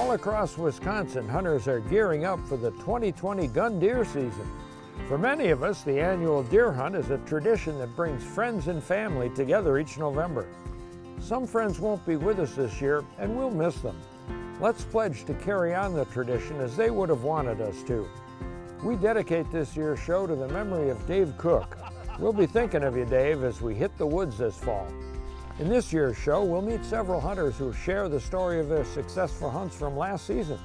All across Wisconsin, hunters are gearing up for the 2020 gun deer season. For many of us, the annual deer hunt is a tradition that brings friends and family together each November. Some friends won't be with us this year, and we'll miss them. Let's pledge to carry on the tradition as they would have wanted us to. We dedicate this year's show to the memory of Dave Cook. We'll be thinking of you, Dave, as we hit the woods this fall. In this year's show, we'll meet several hunters who share the story of their successful hunts from last season.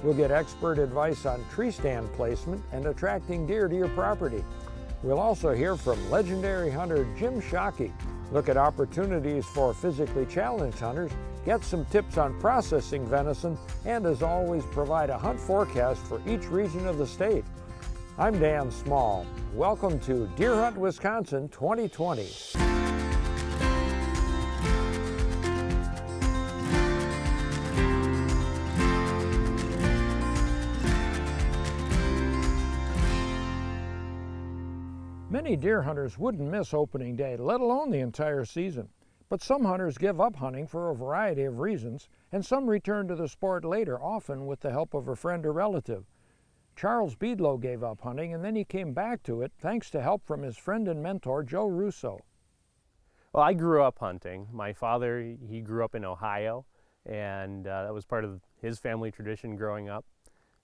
We'll get expert advice on tree stand placement and attracting deer to your property. We'll also hear from legendary hunter Jim Shockey, look at opportunities for physically challenged hunters, get some tips on processing venison, and as always, provide a hunt forecast for each region of the state. I'm Dan Small. Welcome to Deer Hunt Wisconsin 2020. Many deer hunters wouldn't miss opening day, let alone the entire season. But some hunters give up hunting for a variety of reasons, and some return to the sport later, often with the help of a friend or relative. Charles Beedlow gave up hunting, and then he came back to it thanks to help from his friend and mentor, Joe Russo. Well, I grew up hunting. My father, he grew up in Ohio, and that was part of his family tradition growing up.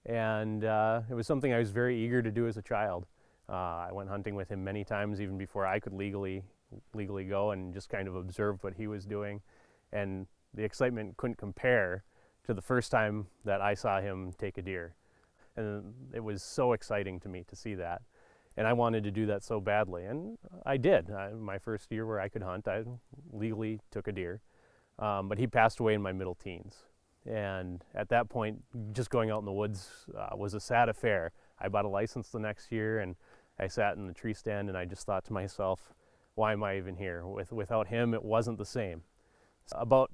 And it was something I was very eager to do as a child. I went hunting with him many times, even before I could legally go, and just kind of observed what he was doing. And the excitement couldn't compare to the first time that I saw him take a deer. And it was so exciting to me to see that. And I wanted to do that so badly, and I did. My first year where I could hunt, I legally took a deer. But he passed away in my middle teens. And at that point, just going out in the woods was a sad affair. I bought a license the next year, and I sat in the tree stand, and I just thought to myself, why am I even here? Without him, it wasn't the same. About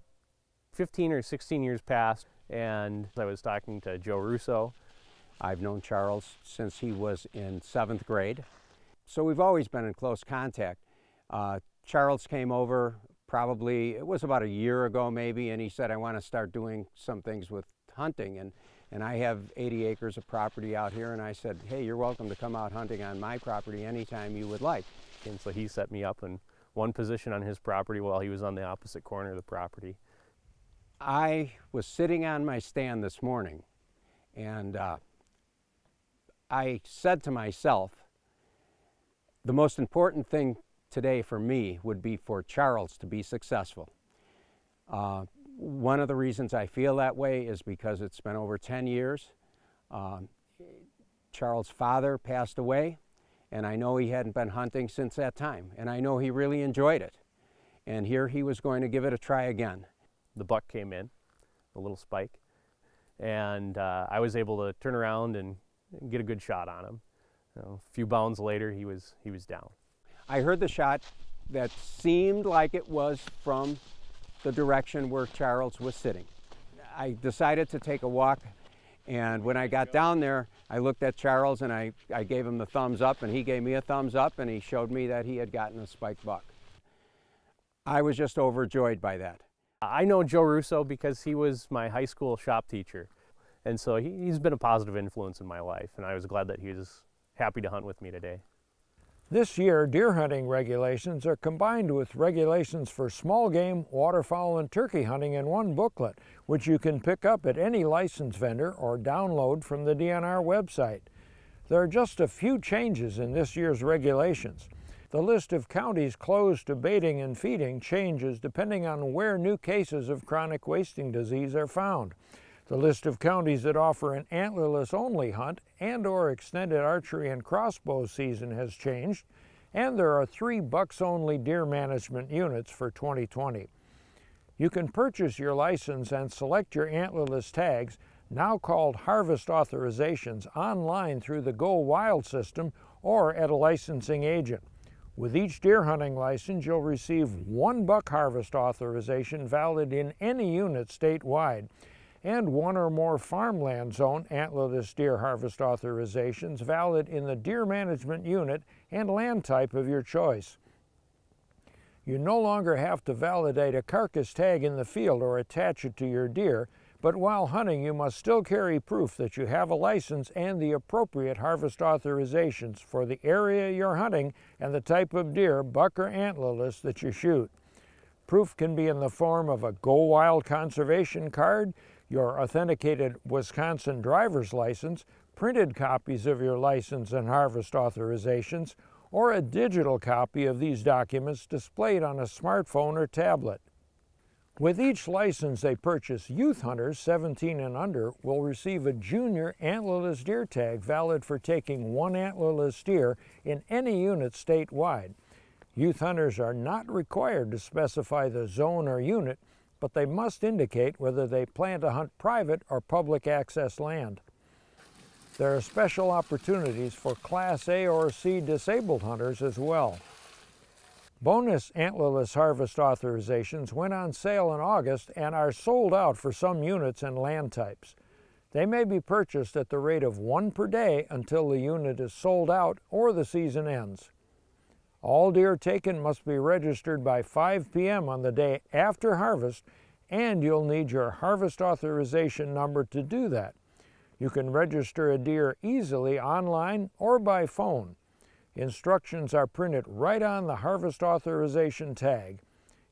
15 or 16 years passed, and I was talking to Joe Russo. I've known Charles since he was in 7th grade, so we've always been in close contact. Charles came over probably, it was about a year ago maybe, and he said, I want to start doing some things with hunting. And I have 80 acres of property out here, and I said, hey, you're welcome to come out hunting on my property anytime you would like. And so he set me up in one position on his property while he was on the opposite corner of the property. I was sitting on my stand this morning, and I said to myself, the most important thing today for me would be for Charles to be successful. One of the reasons I feel that way is because it's been over 10 years. Charles' father passed away, and I know he hadn't been hunting since that time, and I know he really enjoyed it. And here he was going to give it a try again. The buck came in, a little spike, and I was able to turn around and get a good shot on him. A few bounds later, he was down. I heard the shot that seemed like it was from the direction where Charles was sitting. I decided to take a walk, and when I got down there, I looked at Charles and I gave him the thumbs up, and he gave me a thumbs up, and he showed me that he had gotten a spiked buck. I was just overjoyed by that. I know Joe Russo because he was my high school shop teacher, and so he's been a positive influence in my life, and I was glad that he was happy to hunt with me today. This year, deer hunting regulations are combined with regulations for small game, waterfowl, and turkey hunting in one booklet, which you can pick up at any licensed vendor or download from the DNR website. There are just a few changes in this year's regulations. The list of counties closed to baiting and feeding changes depending on where new cases of chronic wasting disease are found. The list of counties that offer an antlerless only hunt and/or extended archery and crossbow season has changed, and there are 3 bucks-only deer management units for 2020. You can purchase your license and select your antlerless tags, now called harvest authorizations, online through the Go Wild system or at a licensing agent. With each deer hunting license, you'll receive 1 buck harvest authorization valid in any unit statewide, and 1 or more farmland zone antlerless deer harvest authorizations valid in the deer management unit and land type of your choice. You no longer have to validate a carcass tag in the field or attach it to your deer, But while hunting, you must still carry proof that you have a license and the appropriate harvest authorizations for the area you're hunting and the type of deer, buck or antlerless, that you shoot. Proof can be in the form of a Go Wild conservation card, your authenticated Wisconsin driver's license, printed copies of your license and harvest authorizations, or a digital copy of these documents displayed on a smartphone or tablet. With each license they purchase, youth hunters 17 and under will receive a junior antlerless deer tag valid for taking one antlerless deer in any unit statewide. Youth hunters are not required to specify the zone or unit, but they must indicate whether they plan to hunt private or public access land. There are special opportunities for Class A or C disabled hunters as well. Bonus antlerless harvest authorizations went on sale in August and are sold out for some units and land types. They may be purchased at the rate of one per day until the unit is sold out or the season ends. All deer taken must be registered by 5 p.m. on the day after harvest, and you'll need your harvest authorization number to do that. You can register a deer easily online or by phone. Instructions are printed right on the harvest authorization tag.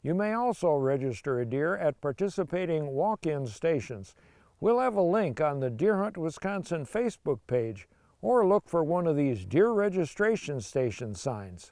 You may also register a deer at participating walk-in stations. We'll have a link on the Deer Hunt Wisconsin Facebook page, or look for one of these deer registration station signs.